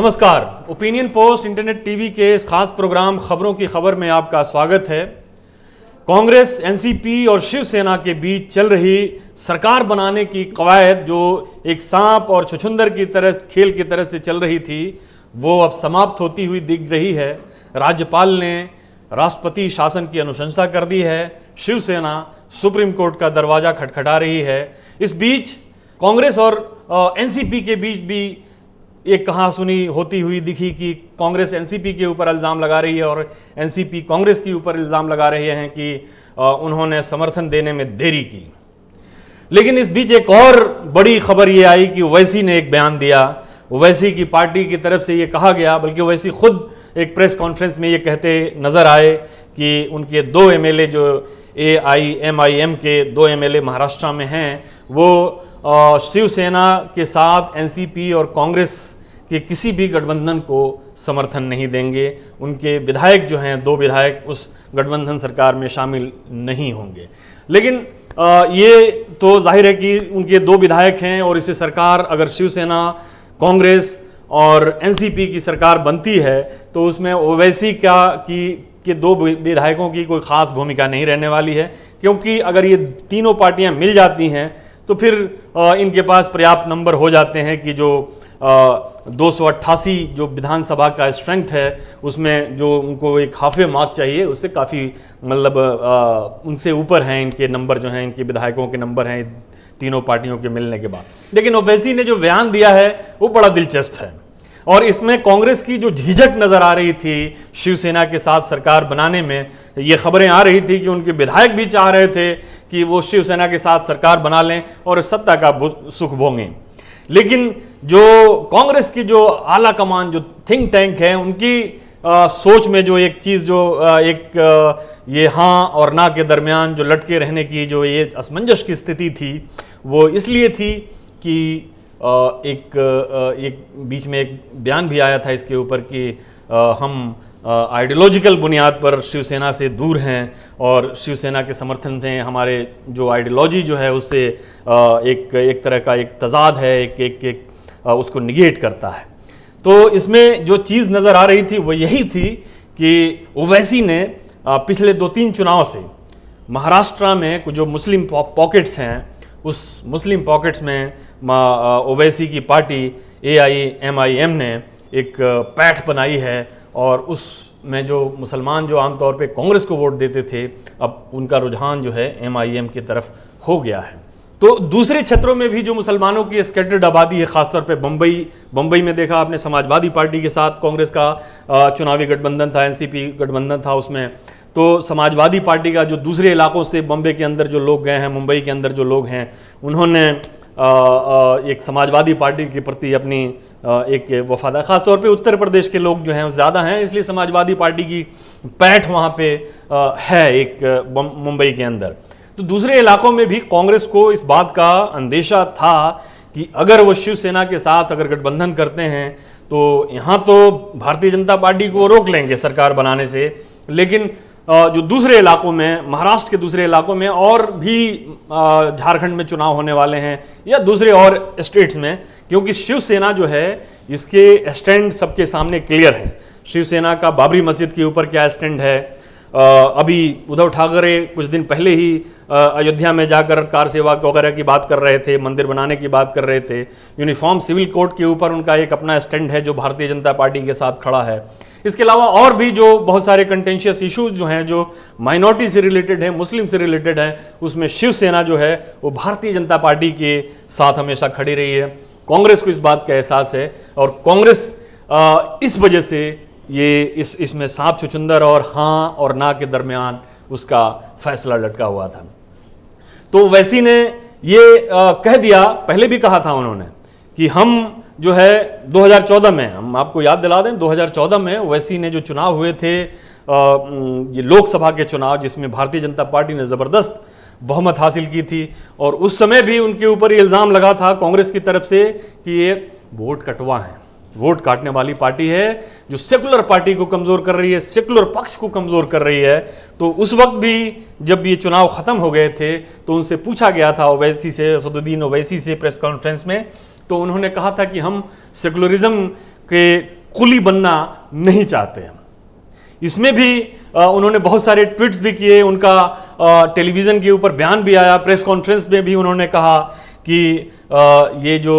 नमस्कार। Opinion post internet TV के इस खास प्रोग्राम खबरों की खबर में आपका स्वागत है। कांग्रेस, एनसीपी और शिवसेना के बीच चल रही सरकार बनाने की कवायद, जो एक सांप और छुछुंदर की तरह खेल की तरह से चल रही थी, वो अब समाप्त होती हुई दिख रही है। राज्यपाल ने राष्ट्रपति शासन की अनुशंसा कर दी है। शिवसेना सुप्रीम कोर्ट का दरवाजा खटखटा रही है। इस बीच कांग्रेस और एनसीपी के बीच भी एक कहासुनी होती हुई दिखी कि कांग्रेस एनसीपी के ऊपर इल्ज़ाम लगा रही है और एनसीपी कांग्रेस के ऊपर इल्ज़ाम लगा रहे हैं कि उन्होंने समर्थन देने में देरी की। लेकिन इस बीच एक और बड़ी खबर ये आई कि ओवैसी ने एक बयान दिया। ओवैसी की पार्टी की तरफ से ये कहा गया, बल्कि ओवैसी खुद एक प्रेस कॉन्फ्रेंस में ये कहते नजर आए कि उनके 2 एमएलए जो AIMIM के 2 एमएलए महाराष्ट्र में हैं, वो शिवसेना के साथ एनसीपी और कांग्रेस के किसी भी गठबंधन को समर्थन नहीं देंगे। उनके विधायक जो हैं, 2 विधायक उस गठबंधन सरकार में शामिल नहीं होंगे। लेकिन ये तो जाहिर है कि उनके 2 विधायक हैं और इसे सरकार, अगर शिवसेना, कांग्रेस और एनसीपी की सरकार बनती है तो उसमें ओवैसी के 2 विधायकों की कोई खास भूमिका नहीं रहने वाली है, क्योंकि अगर ये तीनों पार्टियां मिल जाती हैं तो फिर इनके पास पर्याप्त नंबर हो जाते हैं कि जो 288 जो विधानसभा का स्ट्रेंथ है, उसमें जो उनको एक हाफे मार्क चाहिए, उससे काफ़ी मतलब उनसे ऊपर हैं इनके नंबर, जो हैं इनके विधायकों के नंबर हैं तीनों पार्टियों के मिलने के बाद। लेकिन ओवैसी ने जो बयान दिया है वो बड़ा दिलचस्प है और इसमें कांग्रेस की जो झिझक नजर आ रही थी शिवसेना के साथ सरकार बनाने में, ये खबरें आ रही थी कि उनके विधायक भी चाह रहे थे कि वो शिवसेना के साथ सरकार बना लें और सत्ता का सुख भोगें। लेकिन जो कांग्रेस की जो आला कमान, जो थिंक टैंक है, उनकी सोच में जो एक चीज़, जो ये हाँ और ना के दरमियान जो लटके रहने की जो ये असमंजस की स्थिति थी, वो इसलिए थी कि एक बीच में एक बयान भी आया था इसके ऊपर कि हम आइडियोलॉजिकल बुनियाद पर शिवसेना से दूर हैं और शिवसेना के समर्थन में हमारे जो आइडियोलॉजी जो है उससे एक तरह का एक तजाद है, एक उसको निगेट करता है। तो इसमें जो चीज़ नज़र आ रही थी वो यही थी कि ओवैसी ने पिछले 2-3 चुनाव से महाराष्ट्र में कुछ जो मुस्लिम पॉकेट्स हैं, उस मुस्लिम पॉकेट्स में ओवैसी की पार्टी AIMIM ने एक पैठ बनाई है और उसमें जो मुसलमान जो आमतौर पे कांग्रेस को वोट देते थे, अब उनका रुझान जो है MIM की तरफ हो गया है। तो दूसरे क्षेत्रों में भी जो मुसलमानों की स्कैटर्ड आबादी है, खासतौर पे बम्बई में देखा आपने, समाजवादी पार्टी के साथ कांग्रेस का चुनावी गठबंधन था, एनसीपी गठबंधन था उसमें। तो समाजवादी पार्टी का जो दूसरे इलाकों से बम्बई के अंदर जो लोग गए हैं, मुंबई के अंदर जो लोग हैं, उन्होंने एक समाजवादी पार्टी के प्रति अपनी एक वफादार, खासतौर पे उत्तर प्रदेश के लोग जो हैं ज़्यादा हैं, इसलिए समाजवादी पार्टी की पैठ वहाँ पे है एक मुंबई के अंदर। तो दूसरे इलाकों में भी कांग्रेस को इस बात का अंदेशा था कि अगर वो शिवसेना के साथ अगर गठबंधन करते हैं तो यहाँ तो भारतीय जनता पार्टी को रोक लेंगे सरकार बनाने से, लेकिन जो दूसरे इलाकों में, महाराष्ट्र के दूसरे इलाकों में और भी झारखंड में चुनाव होने वाले हैं या दूसरे और स्टेट्स में, क्योंकि शिवसेना जो है इसके स्टैंड सबके सामने क्लियर है। शिवसेना का बाबरी मस्जिद के ऊपर क्या स्टैंड है। अभी उद्धव ठाकरे कुछ दिन पहले ही अयोध्या में जाकर कार सेवा वगैरह की बात कर रहे थे, मंदिर बनाने की बात कर रहे थे। यूनिफॉर्म सिविल कोड के ऊपर उनका एक अपना स्टैंड है जो भारतीय जनता पार्टी के साथ खड़ा है। इसके अलावा और भी जो बहुत सारे कंटेंशियस इश्यूज जो हैं, जो माइनॉरिटी से रिलेटेड है, मुस्लिम से रिलेटेड है, उसमें शिवसेना जो है वो भारतीय जनता पार्टी के साथ हमेशा खड़ी रही है। कांग्रेस को इस बात का एहसास है और कांग्रेस इस वजह से ये इसमें सांप छुछुंदर और हाँ और ना के दरमियान उसका फैसला लटका हुआ था। तो ओवैसी ने ये कह दिया, पहले भी कहा था उन्होंने कि हम जो है 2014 में, हम आपको याद दिला दें, 2014 में ओवैसी ने जो चुनाव हुए थे, ये लोकसभा के चुनाव, जिसमें भारतीय जनता पार्टी ने ज़बरदस्त बहुमत हासिल की थी, और उस समय भी उनके ऊपर ये इल्ज़ाम लगा था कांग्रेस की तरफ से कि ये वोट कटवा है, वोट काटने वाली पार्टी है जो सेकुलर पार्टी को कमज़ोर कर रही है, सेकुलर पक्ष को कमज़ोर कर रही है। तो उस वक्त भी जब ये चुनाव ख़त्म हो गए थे तो उनसे पूछा गया था ओवैसी से, असदुद्दीन ओवैसी से प्रेस कॉन्फ्रेंस में, तो उन्होंने कहा था कि हम सेकुलरिज्म के कुली बनना नहीं चाहते हैं। इसमें भी उन्होंने बहुत सारे ट्वीट्स भी किए, उनका टेलीविज़न के ऊपर बयान भी आया, प्रेस कॉन्फ्रेंस में भी उन्होंने कहा कि ये जो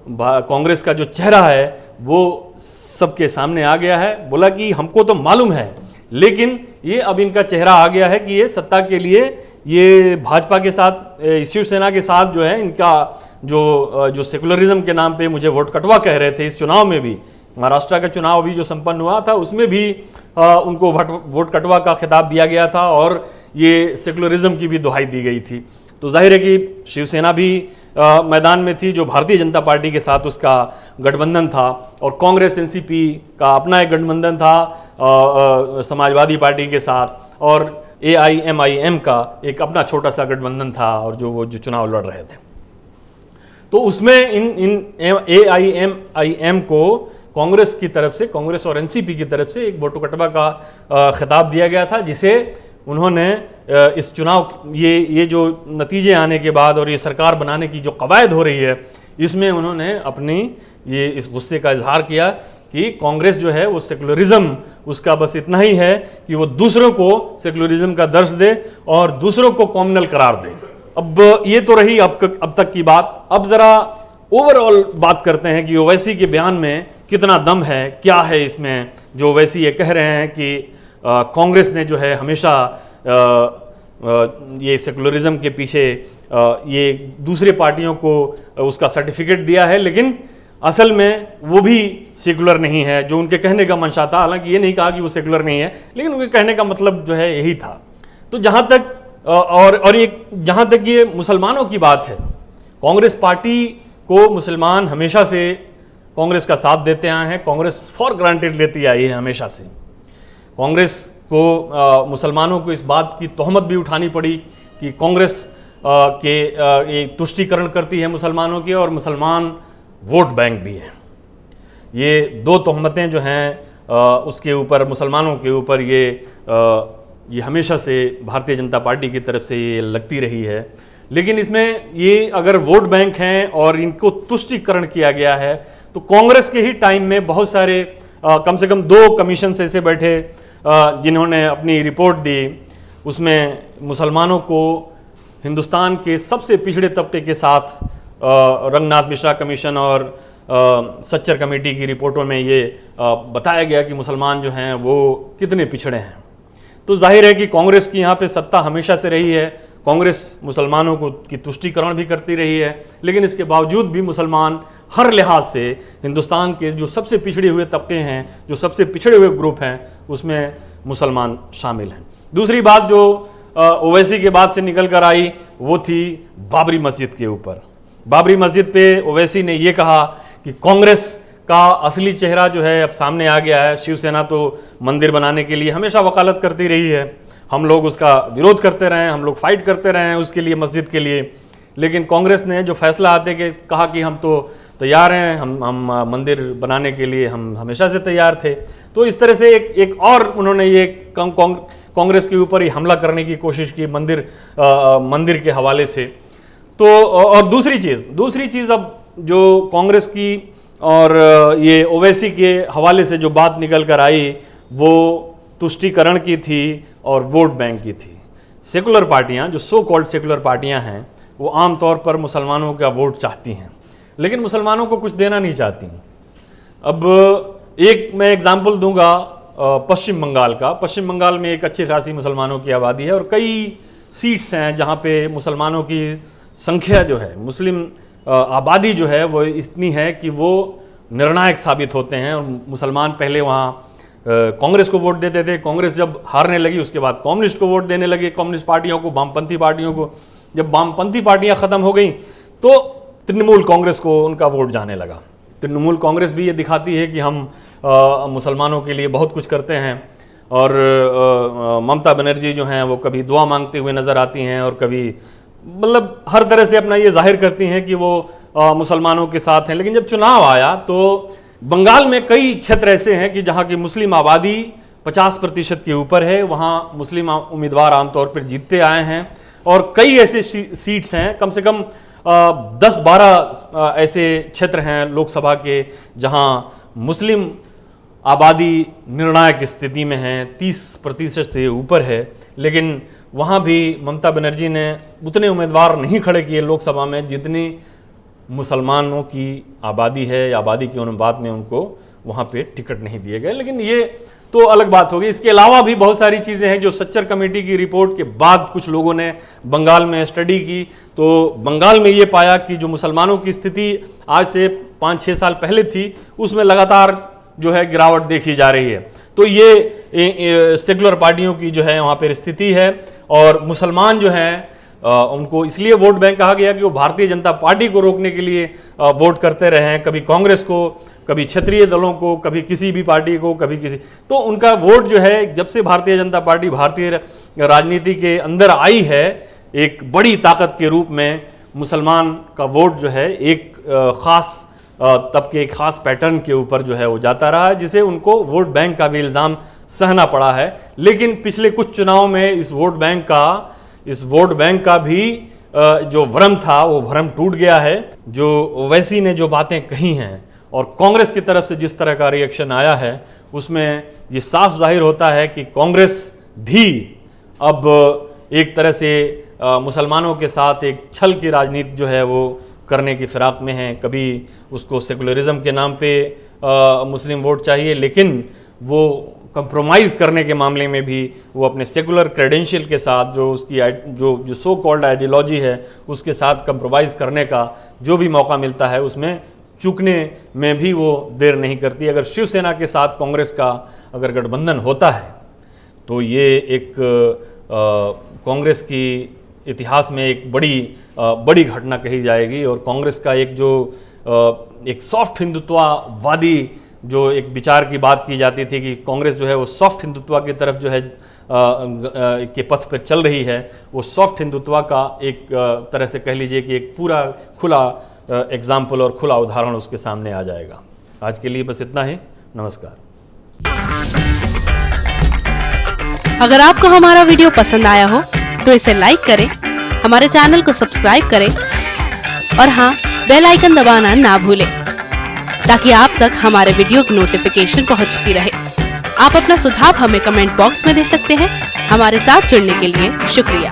कांग्रेस का जो चेहरा है वो सबके सामने आ गया है। बोला कि हमको तो मालूम है, लेकिन ये अब इनका चेहरा आ गया है कि ये सत्ता के लिए ये भाजपा के साथ, शिवसेना के साथ जो है इनका जो सेकुलरिज्म के नाम पे मुझे वोट कटवा कह रहे थे। इस चुनाव में भी, महाराष्ट्र का चुनाव भी जो संपन्न हुआ था उसमें भी उनको वोट कटवा का खिताब दिया गया था और ये सेकुलरिज्म की भी दुहाई दी गई थी। तो जाहिर है कि शिवसेना भी मैदान में थी, जो भारतीय जनता पार्टी के साथ उसका गठबंधन था, और कांग्रेस एनसीपी का अपना एक गठबंधन था समाजवादी पार्टी के साथ, और AIMIM का एक अपना छोटा सा गठबंधन था, और वो जो चुनाव लड़ रहे थे। तो उसमें इन AIMIM को कांग्रेस की तरफ से, कांग्रेस और एनसीपी की तरफ से एक वोट कटवा का खिताब दिया गया था, जिसे उन्होंने इस चुनाव ये जो नतीजे आने के बाद और ये सरकार बनाने की जो कवायद हो रही है, इसमें उन्होंने अपनी ये इस गुस्से का इजहार किया कि कांग्रेस जो है वो सेकुलरिज्म उसका बस इतना ही है कि वो दूसरों को सेकुलरिज्म का दर्श दे और दूसरों को कॉम्युनल करार दे। अब ये तो रही अब तक की बात। अब जरा ओवरऑल बात करते हैं कि ओवैसी के बयान में कितना दम है, क्या है इसमें। जो ओवैसी ये कह रहे हैं कि कांग्रेस ने जो है हमेशा ये सेकुलरिज्म के पीछे ये दूसरे पार्टियों को उसका सर्टिफिकेट दिया है, लेकिन असल में वो भी सेकुलर नहीं है, जो उनके कहने का मंशा था। हालांकि ये नहीं कहा कि वो सेकुलर नहीं है, लेकिन उनके कहने का मतलब जो है यही था। तो जहाँ तक और एक जहाँ तक ये मुसलमानों की बात है, कांग्रेस पार्टी को मुसलमान हमेशा से कांग्रेस का साथ देते आए हैं, कांग्रेस फॉर ग्रांटेड लेती आई है हमेशा से। कांग्रेस को मुसलमानों को इस बात की तोहमत भी उठानी पड़ी कि कांग्रेस के तुष्टीकरण करती है मुसलमानों की, और मुसलमान वोट बैंक भी है। ये दो तोहमतें जो हैं उसके ऊपर, मुसलमानों के ऊपर ये हमेशा से भारतीय जनता पार्टी की तरफ से ये लगती रही है। लेकिन इसमें ये अगर वोट बैंक हैं और इनको तुष्टीकरण किया गया है, तो कांग्रेस के ही टाइम में बहुत सारे कम से कम 2 कमीशन ऐसे बैठे जिन्होंने अपनी रिपोर्ट दी। उसमें मुसलमानों को हिंदुस्तान के सबसे पिछड़े तबके के साथ रंगनाथ मिश्रा कमीशन और सच्चर कमेटी की रिपोर्टों में ये बताया गया कि मुसलमान जो हैं वो कितने पिछड़े हैं। तो जाहिर है कि कांग्रेस की यहाँ पे सत्ता हमेशा से रही है, कांग्रेस मुसलमानों को की तुष्टीकरण भी करती रही है, लेकिन इसके बावजूद भी मुसलमान हर लिहाज से हिंदुस्तान के जो सबसे पिछड़े हुए तबके हैं, जो सबसे पिछड़े हुए ग्रुप हैं, उसमें मुसलमान शामिल हैं। दूसरी बात जो ओवैसी के बाद से निकल कर आई वो थी बाबरी मस्जिद के ऊपर। बाबरी मस्जिद पे ओवैसी ने ये कहा कि कांग्रेस का असली चेहरा जो है अब सामने आ गया है। शिवसेना तो मंदिर बनाने के लिए हमेशा वकालत करती रही है, हम लोग उसका विरोध करते रहे हैं, हम लोग फाइट करते रहे हैं उसके लिए, मस्जिद के लिए। लेकिन कांग्रेस ने जो फैसला आते के कहा कि हम तो तैयार हैं, हम मंदिर बनाने के लिए हम हमेशा से तैयार थे। तो इस तरह से एक और उन्होंने ये कांग्रेस के ऊपर ही हमला करने की कोशिश की मंदिर के हवाले से। तो और दूसरी चीज़ अब जो कांग्रेस की और ये ओवैसी के हवाले से जो बात निकल कर आई वो तुष्टीकरण की थी और वोट बैंक की थी। सेकुलर पार्टियां, जो सो कॉल्ड सेकुलर पार्टियां हैं, वो आमतौर पर मुसलमानों का वोट चाहती हैं, लेकिन मुसलमानों को कुछ देना नहीं चाहती। अब एक मैं एग्जाम्पल दूंगा पश्चिम बंगाल का। पश्चिम बंगाल में एक अच्छी खासी मुसलमानों की आबादी है और कई सीट्स हैं जहाँ पे मुसलमानों की संख्या जो है, मुस्लिम आबादी जो है वो इतनी है कि वो निर्णायक साबित होते हैं। और मुसलमान पहले वहाँ कांग्रेस को वोट देते थे, कांग्रेस जब हारने लगी उसके बाद कम्युनिस्ट को वोट देने लगे, कम्युनिस्ट पार्टियों को, वामपंथी पार्टियों को। जब वामपंथी पार्टियां ख़त्म हो गई तो तृणमूल कांग्रेस को उनका वोट जाने लगा। तृणमूल कांग्रेस भी ये दिखाती है कि हम मुसलमानों के लिए बहुत कुछ करते हैं। और ममता बनर्जी जो हैं वो कभी दुआ मांगते हुए नज़र आती हैं और कभी मतलब हर तरह से अपना ये जाहिर करती हैं कि वो मुसलमानों के साथ हैं। लेकिन जब चुनाव आया तो बंगाल में कई क्षेत्र ऐसे हैं कि जहाँ की मुस्लिम आबादी 50% के ऊपर है, वहाँ मुस्लिम उम्मीदवार आमतौर पर जीतते आए हैं। और कई ऐसे सीट्स हैं, कम से कम 10-12 ऐसे क्षेत्र हैं लोकसभा के जहाँ मुस्लिम आबादी निर्णायक स्थिति में है, 30% से ऊपर है, लेकिन वहाँ भी ममता बनर्जी ने उतने उम्मीदवार नहीं खड़े किए लोकसभा में जितनी मुसलमानों की आबादी है या आबादी के अनुपात में उनको वहाँ पे टिकट नहीं दिए गए। लेकिन ये तो अलग बात होगी। इसके अलावा भी बहुत सारी चीज़ें हैं जो सच्चर कमेटी की रिपोर्ट के बाद कुछ लोगों ने बंगाल में स्टडी की, तो बंगाल में ये पाया कि जो मुसलमानों की स्थिति आज से 5-6 साल पहले थी उसमें लगातार जो है गिरावट देखी जा रही है। तो ये सेकुलर पार्टियों की जो है वहाँ पर स्थिति है। और मुसलमान जो हैं उनको इसलिए वोट बैंक कहा गया कि वो भारतीय जनता पार्टी को रोकने के लिए वोट करते रहे हैं, कभी कांग्रेस को, कभी क्षेत्रीय दलों को, कभी किसी भी पार्टी को, कभी किसी। तो उनका वोट जो है जब से भारतीय जनता पार्टी भारतीय राजनीति के अंदर आई है एक बड़ी ताकत के रूप में, मुसलमान का वोट जो है एक खास तबके, एक खास पैटर्न के ऊपर जो है वो जाता रहा है, जिसे उनको वोट बैंक का भी इल्ज़ाम सहना पड़ा है। लेकिन पिछले कुछ चुनाव में इस वोट बैंक का भी जो भ्रम था वो भ्रम टूट गया है। जो ओवैसी ने जो बातें कही हैं और कांग्रेस की तरफ से जिस तरह का रिएक्शन आया है उसमें ये साफ जाहिर होता है कि कांग्रेस भी अब एक तरह से मुसलमानों के साथ एक छल की राजनीति जो है वो करने की फिराक में है। कभी उसको सेकुलरिज्म के नाम पे मुस्लिम वोट चाहिए, लेकिन वो कंप्रोमाइज़ करने के मामले में भी वो अपने सेकुलर क्रेडेंशियल के साथ जो उसकी जो सो कॉल्ड आइडियोलॉजी है उसके साथ कंप्रोमाइज़ करने का जो भी मौका मिलता है उसमें चूकने में भी वो देर नहीं करती। अगर शिवसेना के साथ कांग्रेस का अगर गठबंधन होता है तो ये एक कांग्रेस की इतिहास में एक बड़ी घटना कही जाएगी। और कांग्रेस का एक सॉफ्ट हिंदुत्ववादी जो एक विचार की बात की जाती थी कि कांग्रेस जो है वो सॉफ्ट हिंदुत्व की तरफ जो है के पथ पर चल रही है, वो सॉफ्ट हिंदुत्व का एक तरह से कह लीजिए कि एक पूरा खुला एग्जाम्पल और खुला उदाहरण उसके सामने आ जाएगा। आज के लिए बस इतना ही। नमस्कार। अगर आपको हमारा वीडियो पसंद आया हो तो इसे लाइक करें, हमारे चैनल को सब्सक्राइब करें और हाँ, बेल आइकन दबाना ना भूलें ताकि आप तक हमारे वीडियो की नोटिफिकेशन पहुंचती रहे। आप अपना सुझाव हमें कमेंट बॉक्स में दे सकते हैं। हमारे साथ जुड़ने के लिए शुक्रिया।